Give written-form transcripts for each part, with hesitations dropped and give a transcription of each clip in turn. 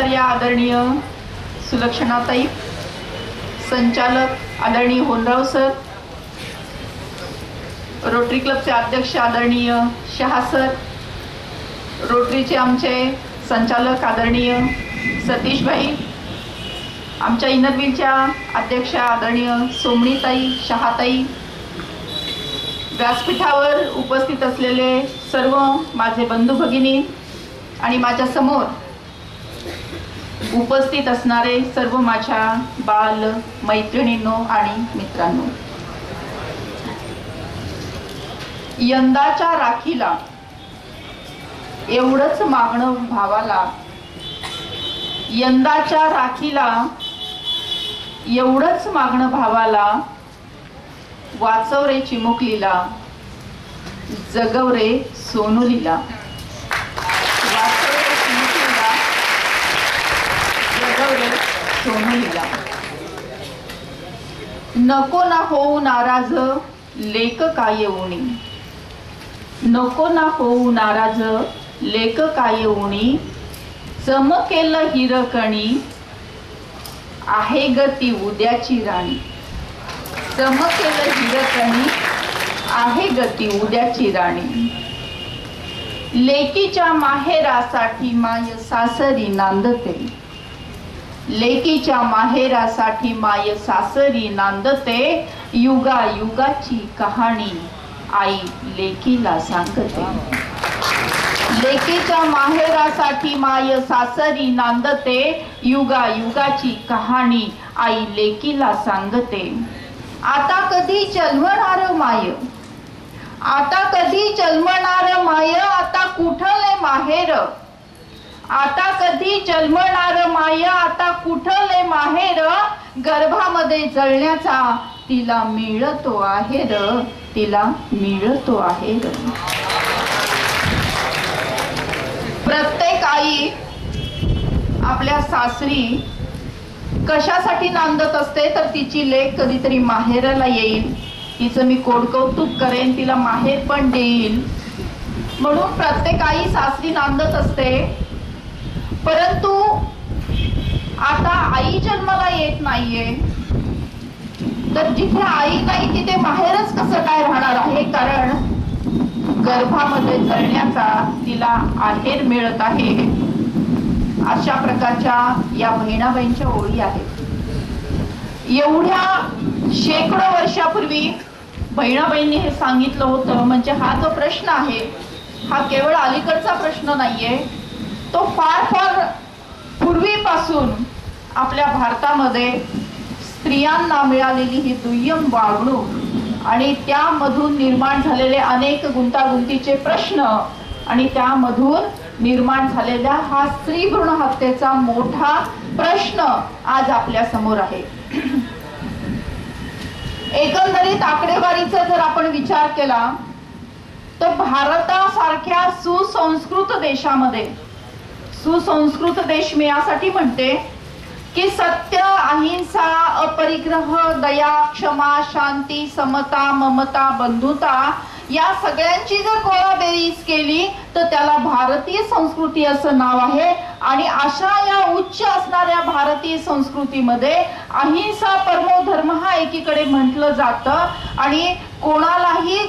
प्राचार्य आदरणीय सुलक्षणाताई, संचालक आदरणीय होनराव सर, रोटरी क्लबचे अध्यक्ष आदरणीय शहा सर, रोटरीचे आमचे संचालक आदरणीय सतीश भाई, आमच्या इनरव्हीलच्या अध्यक्षा आदरणीय सोमणीताई, शहाताई, व्यासपीठावर उपस्थित असलेले सर्व माझे बंधू भगिनी आणि माझ्या समोर उपस्थित असणारे सर्व माझ्या बाल मैत्रिणींनो आणि मित्रांनो, यंदाच्या राखीला एवढंच मागणं भावाला, यंदाच्या राखीला एवढंच मागणं भावाला, वाचव रे चिमुकलीला, जगव रे सोनुलीला, वाचव रे चिमुकलीला, जगव रे सोनुलीला. नको ना होऊ नाराज लेक काय उणी, नको ना होऊ नाराज लेक काय उणी, चमकेल हिरकणी आहे ग ती उद्याची राणी, चमकेल हिरकणी आहे ग ती उद्याची राणी. लेकीच्या माहेरासाठी माय सासरी नांदते, लेकीच्या माहेरासाठी माय सासरी नांदते, युगा युगाची कहाणी आई लेकीला सांगते. लेकीच्या माहेरासाठी माय सासरी नांदते, युगा युगाची कहाणी आई लेकीला सांगते. आता कधी जन्मणार माय, आता कधी जन्मणार माय, आता कुठले माहेर, आता कधी जन्मणार माय, आता कुठले माहेर, गर्भामध्ये जळण्याचा तिला मिळतो आहेर, तिला मिळतो आहेर. प्रत्येक आई आपल्या सासरी कशासाठी नांदत असते, तर तिची लेक कधीतरी माहेराला येईल, तिचं मी कोडकौतुक करेन, तिला माहेर पण देईल, म्हणून प्रत्येक आई सासरी नांदत असते. परंतु आता आई जन्माला येत नाहीये, तर जिथे आई नाही तिथे माहेरच कसं काय राहणार आहे, कारण गर्भामध्ये जळण्याचा तिला आहेर मिळत आहे. अशा प्रकारच्या या बहिणाबाईंच्या ओळी आहेत. एवढ्या शेकडो वर्षापूर्वी बहिणाबाईंनी हे सांगितलं होतं. म्हणजे हा जो प्रश्न आहे हा केवळ अलीकडचा प्रश्न नाहीये, तो फार फार पूर्वीपासून आपल्या भारतामध्ये स्त्रियांना मिळालेली ही दुय्यम वागणूक आणि त्यामधून निर्माण झालेले अनेक गुंतागुंतीचे प्रश्न आणि त्यामधून निर्माण झालेला हा स्त्री भ्रूण हत्येचा मोठा प्रश्न आज आपल्या समोर आहे. एकंदरीत आकडेवारीचा जर आपण विचार केला तर भारतासारख्या सुसंस्कृत देशामध्ये, सुसंस्कृत देश मी यासाठी म्हणते की सत्य, अहिंसा, अपरिग्रह, दया, क्षमा, शांती, समता, ममता, बंधुता या सगळ्यांची जर गोळाबेरीज केली तर त्याला भारतीय संस्कृती असं नाव आहे. आणि अशा या उच्च असणाऱ्या भारतीय संस्कृतीमध्ये अहिंसा परमो धर्म हा एकीकडे म्हटलं जातं आणि कोणालाही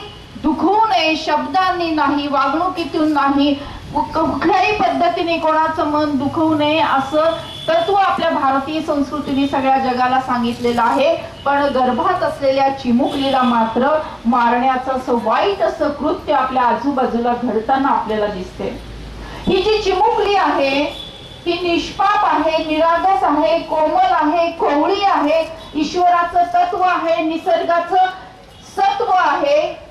दुखवू नये, शब्दांनी नाही, वागणुकीतून नाही, कुठल्याही पद्धतीने कोणाचं मन दुखवू नये असं तत्व आपल्या भारतीय संस्कृतीने सगळ्या जगाला सांगितलेलं आहे. पण गर्भात असलेल्या चिमुकलीला मात्र मारण्याचं असं वाईट असं कृत्य आपल्या आजूबाजूला घडताना आपल्याला दिसते. ही जी चिमुकली आहे ही निष्पाप आहे, निरागस आहे, कोमल आहे, कोवळी आहे, ईश्वराचं तत्व आहे, निसर्गाचं सत्व आहे,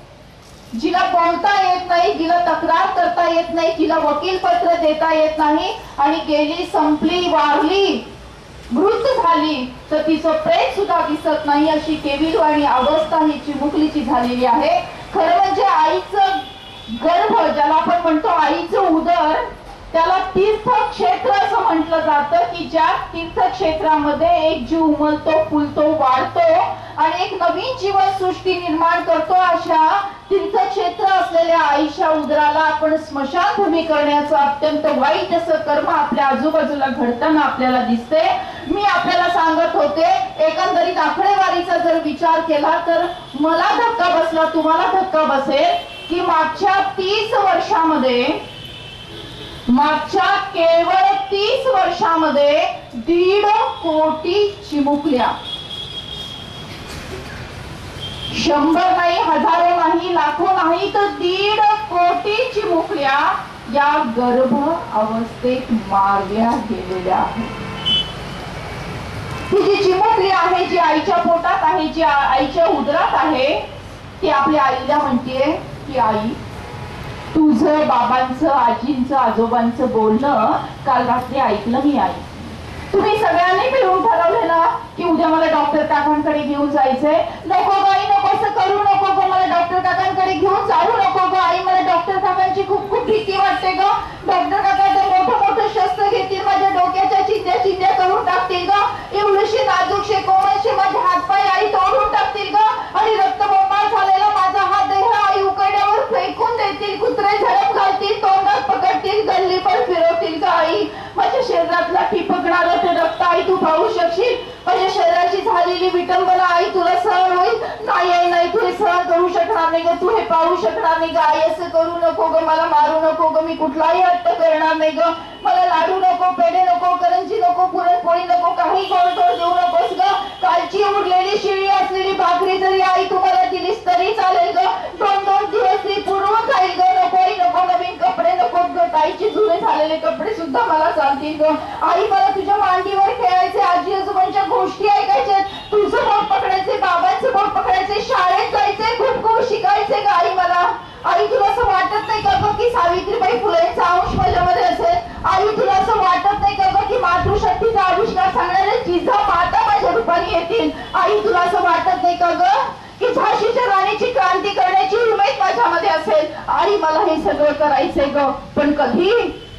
जिला बोलता येत नाही, जिला तक्रार करता येत नाही, जिला वकील पत्र देता येत नाही आणि गेली, संपली, वारली, मृत झाली तर तिचं प्रेत सुद्धा दिसत नाही, अशी केविलवाणी अवस्था ही चिमुकलीची झालेली आहे. खरं म्हणजे आईचं गर्भ, ज्याला आपण म्हणतो आईचं उदर, त्याला तीर्थक्षेत्र असं म्हटलं जातं की ज्या तीर्थक्षेत्रामध्ये एक जीव उमलतो, फुलतो, वाढतो आणि एक नवीन जीवन सृष्टी निर्माण करतो. अशा तीर्थक्षेत्र असलेल्या आईच्या उदराला आपण स्मशानभूमी करण्याचं अत्यंत वाईट असं कर्म आपल्या आजूबाजूला घडताना आपल्याला दिसते. मी आपल्याला सांगत होते, एकंदरीत आकडेवारीचा जर विचार केला तर मला धक्का बसला, तुम्हाला धक्का बसेल की मागच्या 30 वर्षामध्ये, मागच्या केवळ 30 वर्षामध्ये 1.5 कोटी चिमुकल्या, 100 नाही, हजारो नाही, लाखो नाही, तर 1.5 कोटी चिमुकल्या या गर्भ अवस्थेत मारल्या गेलेल्या आहेत. ही जी चिमुकली आहे, जी आईच्या पोटात आहे, जी आईच्या उदरात आहे, ती आपल्या आईला म्हणते की आई, तुझं बाबांचं, आजींचं, आजोबांचं बोलणं काल रात्री ऐकलं मी आई. तुम्ही सगळ्यांनी मिळून ठरवले ना की उद्या मला डॉक्टर काकांकडे घेऊन जायचंय. नको ग आई, नको असं करू नको ग, मला डॉक्टर काकांकडे घेऊन जाऊ नको ग आई, मला डॉक्टर काकांची खूप खूप भीती वाटते ग. डॉक्टर काका ते मोठं शस्त्र घेतील, माझ्या डोक्याच्या चिंध्या चिंध्या करून टाकतील ग, एवढीशी नाजूकशे कोमलशे माझे हातपाय आई तोडून टाकतील ग, आणि रक्तबंबाळ झालेला माझा हा देह आई उकड्यावर फेकून देतील, कुत्रे झडप घालतील, तोंडात पकडतील, गल्ली पण फिरवतील ग आई. माझ्या शरीरातला ठिपकणारं ते रक्त आई तू पाहू शकशील, माझ्या शरीराची झालेली विटंबना आई तुला सहन होईल? नाही आई नाही, तू हे सहन करू शकणार नाही ग, तू हे पाहू शकणार नाही ग आई. असं करू नको ग, मला मारू नको ग, मी कुठलाही हट्ट करणार नाही ग, मला लाडू नको, पेढे नको, करंजी नको, पुरणपोळी नको, काही गोडधोड देऊ नकोस ग. कालची उरलेली शिळी असलेली भाकरी जरी आई तुम्हाला दिलीस तरी चालेल ग, 2-2 दिवस ती पुरवून खाईल ग. नकोही नको, नवीन कपडे नको ग, ताईचे जुने झालेले कपडे सुद्धा मला चालतील ग आई. मला तुझ्या मांडीवर खेळायचे, आजी आजोबांच्या गोष्टी ऐकायच्या, तुझं बोट पकडायचे, बाबांचं बोट पकडायचे, शाळेत जायचे, खूप खूप शिकायचे ग आई मला. आई तुला असं वाटत नाही का ग की सावित्रीबाई फुलेंचा अंश माझ्यामध्ये असेल? आई तुला असं वाटत नाही का ग की मातृशक्तीचा आविष्कार सांगणारे जिजा माता माझ्या रूपाने येतील? आई तुला असं वाटत नाही का ग की झाशीच्या राणीची क्रांती करण्याची उमेद माझ्यामध्ये असेल? आई मला हे सगळं करायचंय ग, पण कधी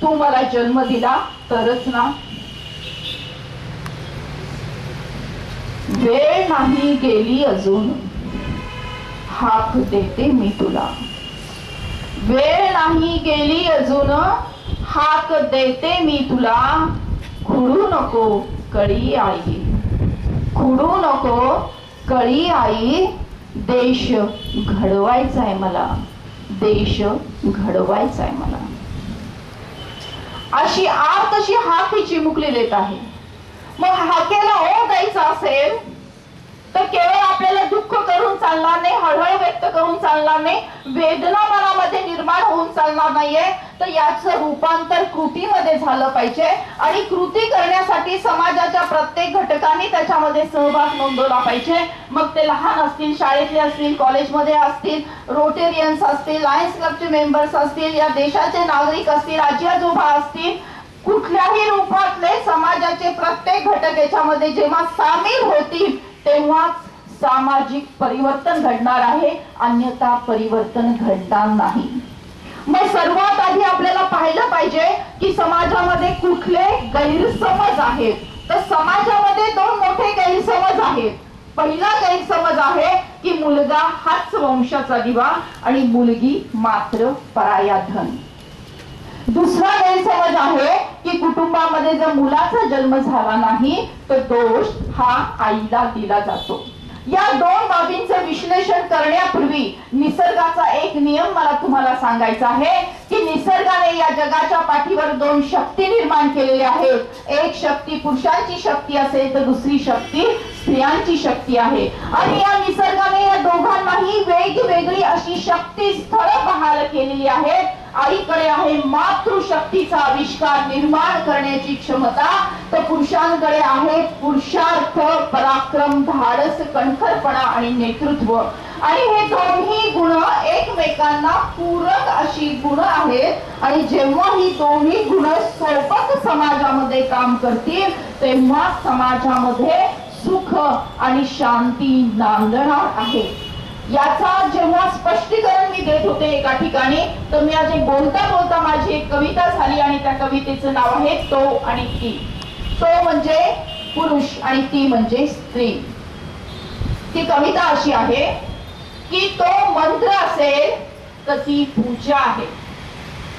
तू मला जन्म दिला तरच ना. वेळ नाही गेली अजून, हाक देते मी तुला. वेळ नाही गेली अजून, हाक देते मी तुला. खुडू नको कळी आई, खुडू नको कळी आई. देश घडवायचाय मला, देश घडवायचाय मला. अशी आत अशी हाक ही चिमुकली देत आहे. मग हाकेला ओ द्यायचा असेल तर केवळ आपल्याला दुःख करून चालणार नाही, हळहळ व्यक्त करून चालणार नाही, वेदना मनामध्ये निर्माण होऊन चालणार नाहीये, तर याचं रूपांतर कृतीमध्ये झालं पाहिजे. आणि कृती करण्यासाठी समाजाच्या प्रत्येक घटकांनी त्याच्यामध्ये सहभाग नोंदवला पाहिजे. मग ते लहान असतील, शाळेतले असतील, कॉलेजमध्ये असतील, रोटेरियन्स असतील, लायन्स क्लबचे मेंबर्स असतील, या देशाचे नागरिक असतील, आजी आजोबा असतील, कुठल्याही रूपातले समाजाचे प्रत्येक घटक याच्यामध्ये जेव्हा सामील होतील तेव्हाच सामाजिक परिवर्तन घडणार आहे, अन्यथा परिवर्तन घडणार नाही. मग सर्वात आधी आपल्याला पाहिलं पाहिजे की समाजामध्ये कुठले गैरसमज आहेत. तर समाजामध्ये 2 मोठे गैरसमज आहेत. पहिला गैरसमज आहे की मुलगा हाच वंशाचा दिवा आणि मुलगी मात्र पराया धन. दुसरा गैरसमज आहे की कुटुंबामध्ये जर मुलाचा जन्म झाला नाही तर दोष हा आईला दिला जातो. या 2 बाबींचं विश्लेषण करण्यापूर्वी निसर्गाचा एक नियम मला तुम्हाला सांगायचा आहे की निसर्गाने या जगाच्या पाठीवर 2 शक्ती निर्माण केलेल्या आहेत. एक शक्ती पुरुषांची शक्ती असेल तर दुसरी शक्ती स्त्रियांची शक्ती आहे. आणि या निसर्गाने या दोघांनाही वेगवेगळी अशी शक्ती स्थळं बहाल केलेली आहेत. आईकडे आहे मातृशक्तीचा आविष्कार निर्माण करण्याची क्षमता, तर पुरुषांकडे आहे पुरुषार्थ, पराक्रम, धाडस, कणखरपणा आणि नेतृत्व. आणि हे दोन्ही गुण एकमेकांना पूरक अशी गुण आहेत. आणि जेव्हा ही दोन्ही गुण सोबत समाजामध्ये काम करतील तेव्हा समाजामध्ये सुख आणि शांती नांदणार आहे. याचा जेव्हा स्पष्टीकरण मी देत होते एका ठिकाणी, तर मी आज बोलता बोलता माझी एक कविता झाली आणि त्या कवितेचं नाव आहे तो आणि ती. तो म्हणजे पुरुष आणि ती म्हणजे स्त्री. ती कविता अशी आहे की तो मंत्र असेल तर ती पूजा आहे,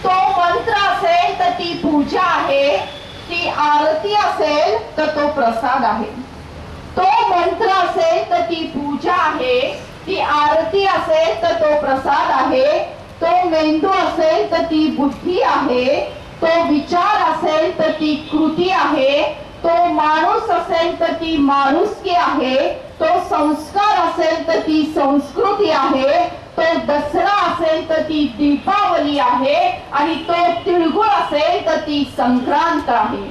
तो मंत्र असेल तर ती पूजा आहे, ती आरती असेल तर तो प्रसाद आहे. तो मंत्र असेल तर ती पूजा आहे, ती आरती असेल तर तो प्रसाद आहे. तो मेंदू असेल तर ती बुद्धी आहे, तो विचार असेल तर ती कृती आहे, तो माणूस असेल तर ती माणुसकी आहे, तो संस्कार असेल तर ती संस्कृती आहे, तो दसरा असेल तर ती दीपावली आहे आणि तो तिळगुळ असेल तर ती संक्रांत आहे.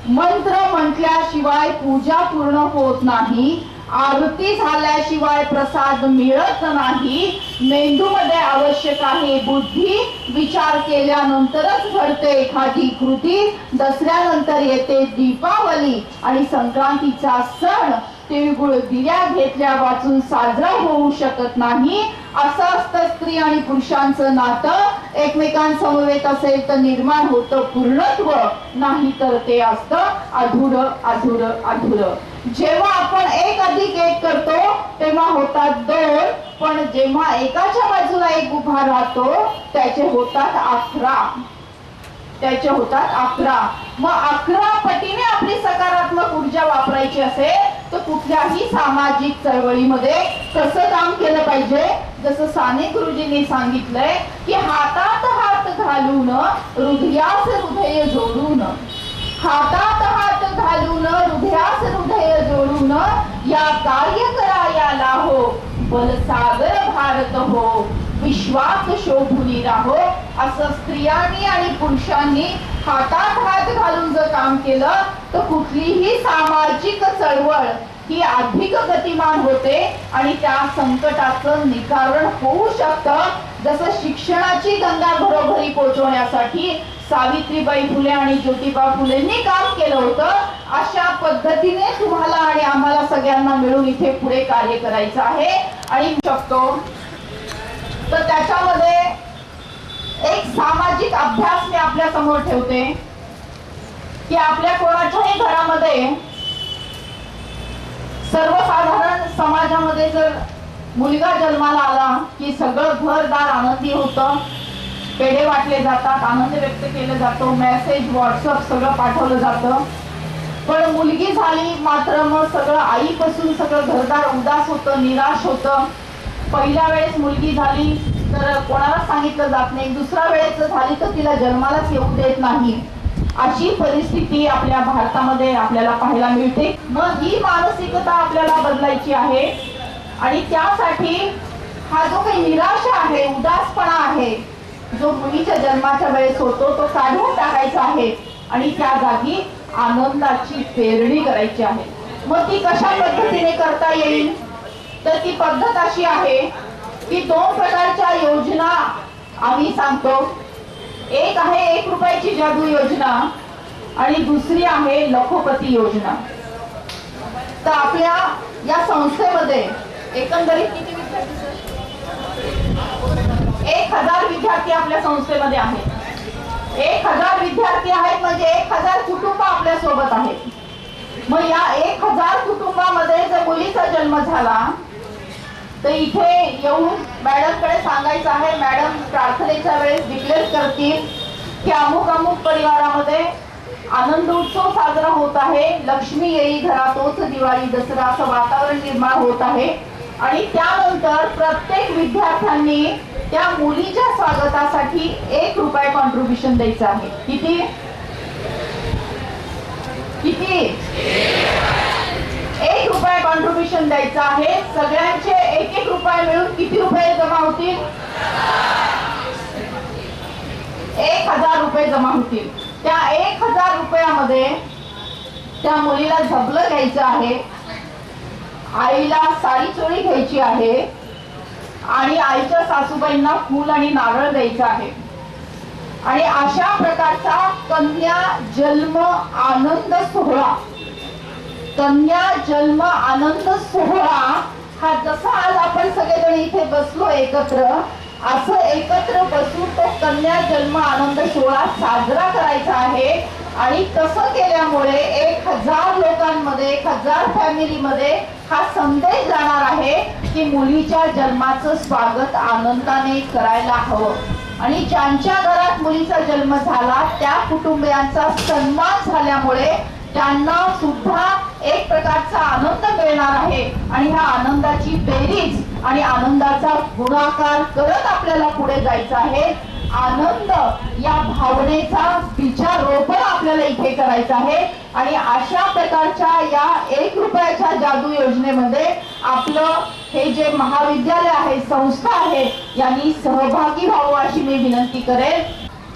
मंत्र म्हटल्याशिवाय पूजा पूर्ण होत नाही, आरती झाल्याशिवाय प्रसाद मिळत नाही. मेंदूमध्ये आवश्यक आहे बुद्धी, विचार केल्यानंतरच घडते एखादी कृती. दसऱ्यानंतर येते दीपावली आणि संक्रांतीचा सण तिळगुळ दिल्या घेतल्या वाचून साजरा होऊ शकत नाही. असं असतं स्त्री आणि पुरुषांचं नातं. एकमेकांसमवेत असेल तर निर्माण होतं पूर्णत्व, नाही तर ते असतं अधुरं अधुरं अधुरं. जेव्हा आपण 1+1 करतो तेव्हा होतात 2, पण जेव्हा एकाच्या बाजूला 1 उभा राहतो त्याचे होतात 11. मग 11 पटीने आपली सकारात्मक ऊर्जा वापरायची असेल तर कुठल्याही सामाजिक चळवळीमध्ये कसं काम केलं पाहिजे. जसं साने गुरुजींनी सांगितलंय की हातात हात घालून हृदयास हृदय जोडून, हातात हात घालून हृदयास हृदय जोडून या कार्य करायला हो, बलसागर भारत हो, विश्वात शोभून राहो. असं स्त्रियांनी आणि पुरुषांनी हातात हात घालून जर काम केलं तर कुठलीही सामाजिक चळवळ ही अधिक गतिमान होते आणि त्या संकटाचं निवारण होऊ शकतं. जसं शिक्षणाची गंगा घरोघरी पोहोचवण्यासाठी सावित्रीबाई फुले आणि ज्योतिबा फुलेंनी काम केलं होतं, अशा पद्धतीने तुम्हाला आणि आम्हाला सगळ्यांना मिळून इथे पुढे कार्य करायचं आहे. आणि शकतो तर त्याच्यामध्ये एक सामाजिक अभ्यास मी आपल्या समोर ठेवते की आपल्या कोणाच्याही घरामध्ये सर्वसाधारण समाजामध्ये जर मुलगा जन्माला आला की सगळं घरदार आनंदी होतं, पेढे वाटले जातात, आनंद व्यक्त केला जातो, मेसेज व्हॉट्सअप सगळं पाठवलं जातं. पण मुलगी झाली मात्र मग सगळं आईपासून सगळं घरदार उदास होतं, निराश होतं. पहिल्या वेळेस मुलगी झाली तर कोणाला सांगितलं जात नाही, दुसऱ्या वेळेस झाली तर तिला जन्मालाच येऊ देत नाही. अशी परिस्थिती आपल्या भारतामध्ये आपल्याला पाहायला मिळते. मग ही मानसिकता आपल्याला बदलायची आहे आणि त्यासाठी हा जो काही निराशा आहे, उदासपणा आहे, जो मुलीच्या जन्माच्या वेळेस होतो तो काढून टाकायचा आहे आणि त्या जागी आनंदाची पेरणी करायची आहे. मग ती कशा पद्धतीने करता येईल तर ती पद्धत अशी आहे की 2 प्रकारच्या योजना आम्ही सांगतो. एक आहे 1 रुपयाची जादू योजना आणि दुसरी आहे लखोपती योजना. तर आपल्या या संस्थेमध्ये एकंदरीत किती विद्यार्थी सर? 1000 विद्यार्थी आपल्या संस्थेमध्ये आहेत. 1000 विद्यार्थी आहेत म्हणजे 1000 कुटुंब आपल्या सोबत आहेत. मग या 1000 कुटुंबामध्ये जर मुलीचा जन्म झाला तर इथे येऊन मॅडमकडे सांगायचं आहे. मॅडम प्रार्थनेच्या वेळेस डिक्लेअर करतील की अमुक अमुक परिवारामध्ये आनंद उत्सव साजरा होत आहे, लक्ष्मी येई घरातोच दिवाळी दसरा असं वातावरण निर्माण होत आहे. आणि त्यानंतर प्रत्येक विद्यार्थ्यांनी त्या मुलीच्या स्वागतासाठी 1 रुपया कॉन्ट्रीब्युशन द्यायचं आहे. किती? 1 रुपया कॉन्ट्रीब्युशन द्यायचं आहे. सगळ्यांचे 1-1 रुपये मिळून किती रुपये जमा होतील? 1000 रुपये जमा होतील. त्या 1000 रुपयामध्ये त्या मुलीला झबलं घ्यायचं आहे, आईला साडी चोळी घ्यायची आहे आणि आईच्या सासूबाईंना फूल आणि नारळ द्यायचं आहे. आणि अशा प्रकारचा कन्या जन्म आनंद सोहळा, कन्या जन्म आनंद सोहळा हा जसा आज आपण सगळेजण इथे बसलो एकत्र, असं एकत्र बसून तो कन्या जन्म आनंद सोहळा साजरा करायचा आहे. आणि तसं केल्यामुळे 1000 लोकांमध्ये, 1000 फॅमिलीमध्ये हा संदेश जाणार आहे की मुलीच्या जन्माचं स्वागत आनंदाने करायला हवं. आणि ज्यांच्या घरात मुलीचा जन्म झाला त्या कुटुंबियांचा सन्मान झाल्यामुळे त्यांना सुद्धा एक प्रकारचा आनंद मिळणार आहे आणि ह्या आनंदाची बेरीज आणि आनंदाचा गुणाकार करत आपल्याला पुढे जायचं आहे. आनंद या भावनेचा बीजारोपण आपल्याला इथे करायचं आहे आणि अशा प्रकारच्या या 1 रुपयाच्या जादू योजनेमध्ये आपलं हे जे महाविद्यालय आहे, संस्था आहे, यांनी सहभागी व्हावं अशी मी विनंती करेन.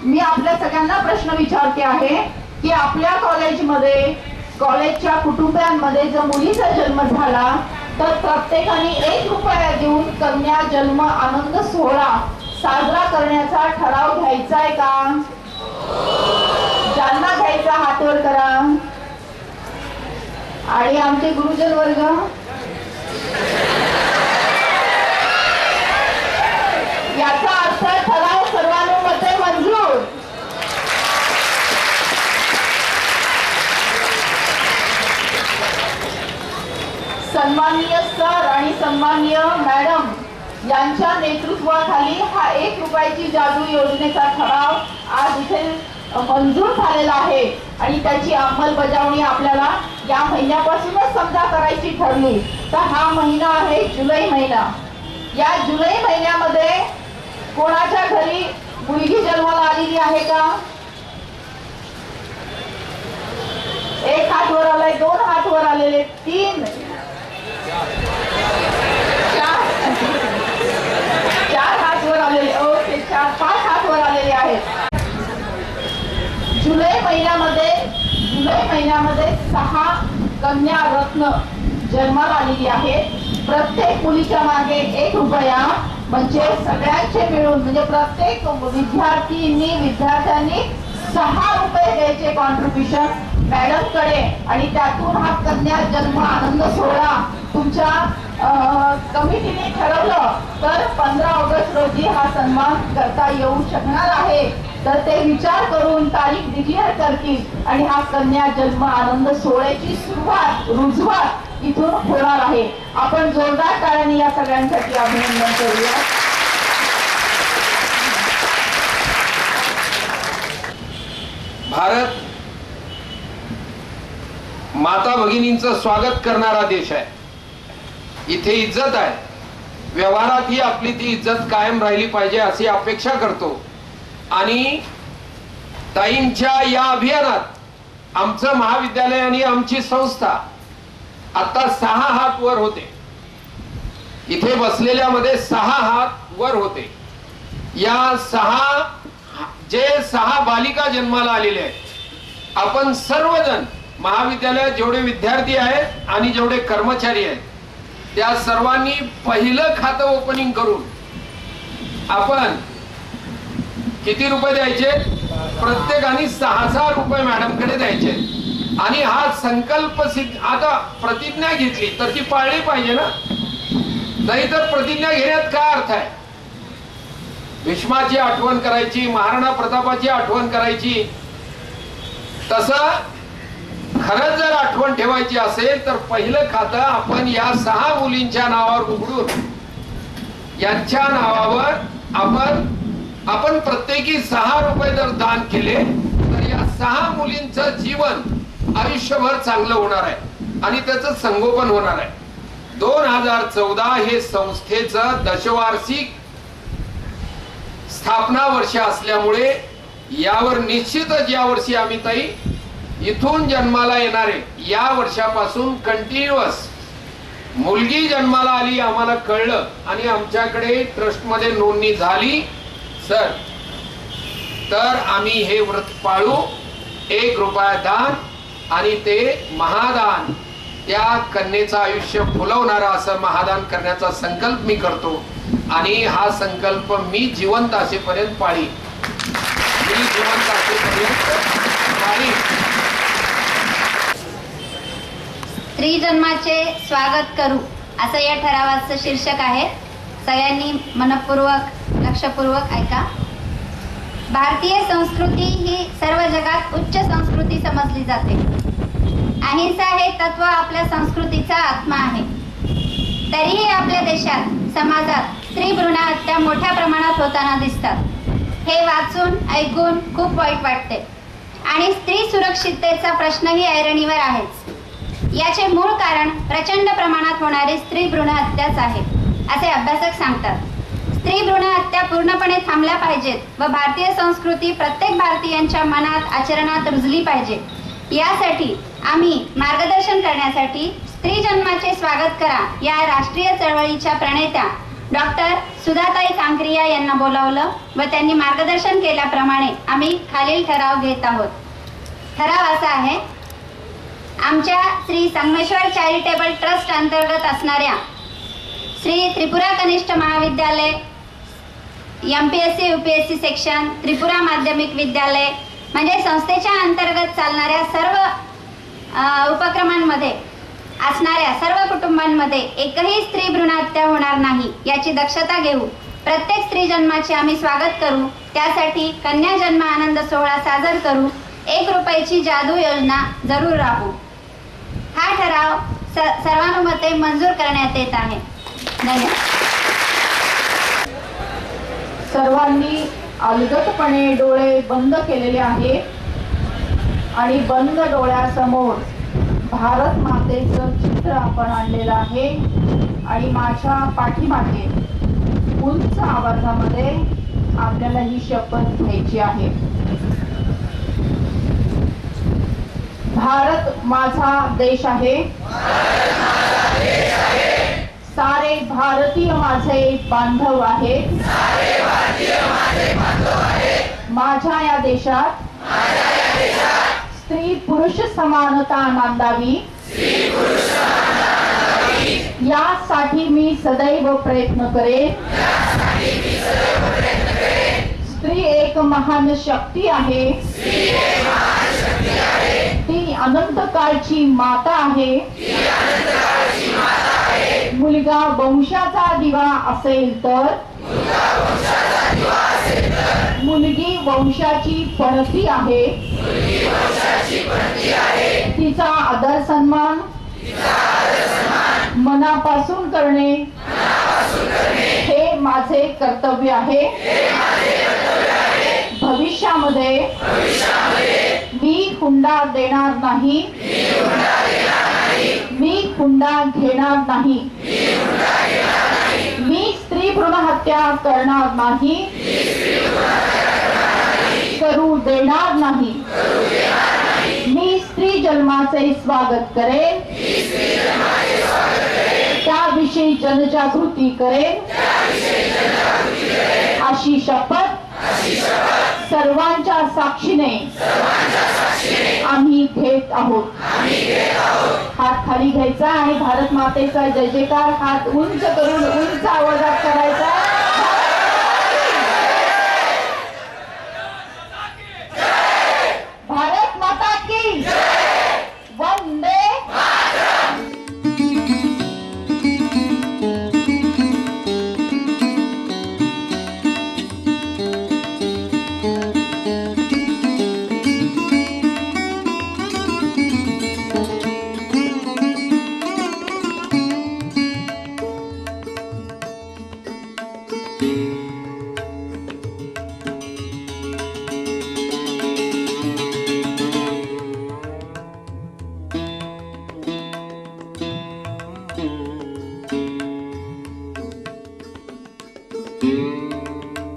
मी आपल्या सगळ्यांना प्रश्न विचारते आहे की आपल्या कॉलेजमध्ये, कॉलेजच्या कुटुंबियांमध्ये जर मुलीचा जन्म झाला तर प्रत्येकाने 1 रुपया देऊन कन्या जन्म आनंद सोहळा साजरा करण्याचा ठराव घ्यायचा आहे का? ज्यांना घ्यायचा हात वर करा. आणि आमचे गुरुजन वर्ग, याचा अर्थ ठराव सर्वानुमते मंजूर. सन्माननीय सर आणि सन्माननीय मॅडम यांच्या नेतृत्वाखाली हा 1 रुपयाची जादू योजनेचा ठराव आज इथे मंजूर झालेला आहे आणि त्याची अंमलबजावणी आपल्याला या महिन्यापासूनच समजा करायची ठरली. तर हा महिना आहे जुलै महिना. या जुलै महिन्यामध्ये कोणाच्या घरी मुलगी जन्माला आलेली आहे का? 1 हात वर आलाय, 2 हात वर आलेले, 3, 4 हात वर आलेले, ओके, 4, 5 हात वर आलेले आहेत. जुलै महिन्यामध्ये 6 कन्या रत्न जन्माला आलेली आहे. प्रत्येक मुलीच्या मागे 1 रुपया, म्हणजे सगळ्यांचे मिळून, म्हणजे प्रत्येक विद्यार्थ्यांनी 6 रुपये द्यायचे कॉन्ट्रीब्युशन मॅडम कडे आणि त्यातून हा कन्या जन्म आनंद सोहळा तुमच्या कमिटीने ठरवलं तर 15 ऑगस्ट रोजी हा सन्मान करता येऊ शकणार आहे. तर ते विचार करून तारीख डिक्लेअर करतील आणि हा कन्या जन्म आनंद सोहळ्याची रुजवात इथून होणार आहे. आपण जोरदार टाळ्यांनी या सगळ्यांसाठी अभिनंदन करूया. भारत माता भगिनींचं स्वागत करणारा देश आहे. इथे इज्जत आहे. व्यवहारात ही आपली ती इज्जत कायम राहिली पाहिजे अशी अपेक्षा करतो. आणि ताईंच्या या अभियानात आमचं महाविद्यालय आणि आमची संस्था आता 6 हात वर होते. इथे बसलेल्यामध्ये 6 हात वर होते. या 6 बालिका जन्माला आलेले आहेत. आपण सर्वजण महाविद्यालयात जेवढे विद्यार्थी आहेत आणि जेवढे कर्मचारी आहेत त्या सर्वांनी पहिलं खातं ओपनिंग करून आपण किती रुपये द्यायचे? प्रत्येकाने 6,000 रुपये मॅडमकडे द्यायचे. आणि हा संकल्प आता प्रतिज्ञा घेतली तर ती पाळली पाहिजे ना. नाही तर प्रतिज्ञा घेण्यात काय अर्थ आहे? भीष्माची आठवण करायची, महाराणा प्रतापाची आठवण करायची. तसं खरंच जर आठवण ठेवायची असेल तर पहिलं खातं आपण या 6 मुलींच्या नावावर उघडून यांच्या नावावर आपण प्रत्येकी 6 रुपये जर दान केले तर या 6 मुलींचं जीवन आयुष्यभर चांगलं होणार आहे आणि त्याचं संगोपन होणार आहे. 2014 हे संस्थेचं दशवार्षिक स्थापना वर्ष असल्यामुळे यावर निश्चितच या वर्षी आम्ही ताई इथून जन्माला येणारे या वर्षापासून कंटिन्युअस मुलगी जन्माला आली आम्हाला कळलं आणि आमच्याकडे ट्रस्टमध्ये नोंदणी झाली सर तर आम्ही हे व्रत पाळू. 1 रुपया दान आणि ते महादान त्या कन्येचं आयुष्य फुलवणारा असं महादान करण्याचा संकल्प मी करतो आणि हा संकल्प मी जिवंत असेपर्यंत पाळी. स्त्री जन्माचे स्वागत करू असं या ठरावाचं शीर्षक आहे. सगळ्यांनी मनपूर्वक लक्षपूर्वक ऐका. भारतीय संस्कृती ही सर्व जगात उच्च संस्कृती समजली जाते. अहिंसा हे तत्व आपल्या संस्कृतीचा आत्मा आहे. तरीही आपल्या देशात समाजात स्त्री भ्रूण हत्या मोठ्या प्रमाणात होताना दिसतात. हे वाचून ऐकून खूप वाईट वाटते आणि स्त्री सुरक्षिततेचा प्रश्नही ऐरणीवर आहेच. याचे मूळ कारण प्रचंड प्रमाणात होणारी स्त्री भ्रूण हत्याच आहे असे अभ्यासक सांगतात. स्त्री भ्रूण हत्या पूर्णपणे थांबल्या पाहिजेत व भारतीय संस्कृती प्रत्येक भारतीयांच्या मनात आचरणात रुजली पाहिजे. यासाठी आम्ही मार्गदर्शन करण्यासाठी स्त्री जन्माचे स्वागत करा या राष्ट्रीय चळवळीच्या प्रणेत्या डॉक्टर सुधाताई कांकरिया यांना बोलावलं व त्यांनी मार्गदर्शन केल्याप्रमाणे आम्ही खालील ठराव घेत आहोत. ठराव असा आहे, आमच्या श्री संगमेश्वर चॅरिटेबल ट्रस्ट अंतर्गत असणाऱ्या श्री त्रिपुरा कनिष्ठ महाविद्यालय, MPSC UPSC सेक्शन, त्रिपुरा माध्यमिक विद्यालय म्हणजे संस्थेच्या अंतर्गत चालणाऱ्या सर्व उपक्रमांमध्ये असणाऱ्या सर्व कुटुंबांमध्ये एकही स्त्री भ्रूण हत्या होणार नाही याची दक्षता घेऊ. प्रत्येक स्त्री जन्माचे आम्ही स्वागत करू. त्यासाठी कन्या जन्म आनंद सोहळा साजर करू. 1 रुपयाची जादू योजना जरूर राबवू. हा ठराव सर्वानुमते मंजूर करण्यात येत आहे. धन्यवाद. सर्वांनी अलगदपणे डोळे बंद केलेले आहेत आणि बंद डोळ्यासमोर भारत मातेचं चित्र आपण आणलेलं आहे आणि माझ्या पाठीमागे उंच आवाजामध्ये आपल्याला ही शपथ घ्यायची आहे. भारत माझा देश आहे, सारे भारतीय माझे बांधव आहेत. माझ्या या देशात स्त्री पुरुष समानता नांदावी यासाठी मी सदैव प्रयत्न करेन. स्त्री एक महान शक्ती आहे. ती अनंत काळची माता आहे. मुलगा वंशाचा दिवा असेल तर मुलगी वंशाची पणती आहे. तिचा आदर सन्मान मनापासून करणे हे माझे कर्तव्य आहे. भविष्यामध्ये मी हुंडा देणार नाही. मी हुंडा घेणार नाही. मी स्त्री भ्रूण हत्या करणार नाही. करू देणार नाही. मी स्त्री जन्माचे स्वागत करेन. त्याविषयी जनजागृती करेन. अशी शपथ सर्वांच्या साक्षीने आम्ही घेत आहोत. हात खाली घ्यायचा आणि भारत मातेचा जय जयकार हात उंच करून उंच आवाजात करायचा. भारत माता की वंदे.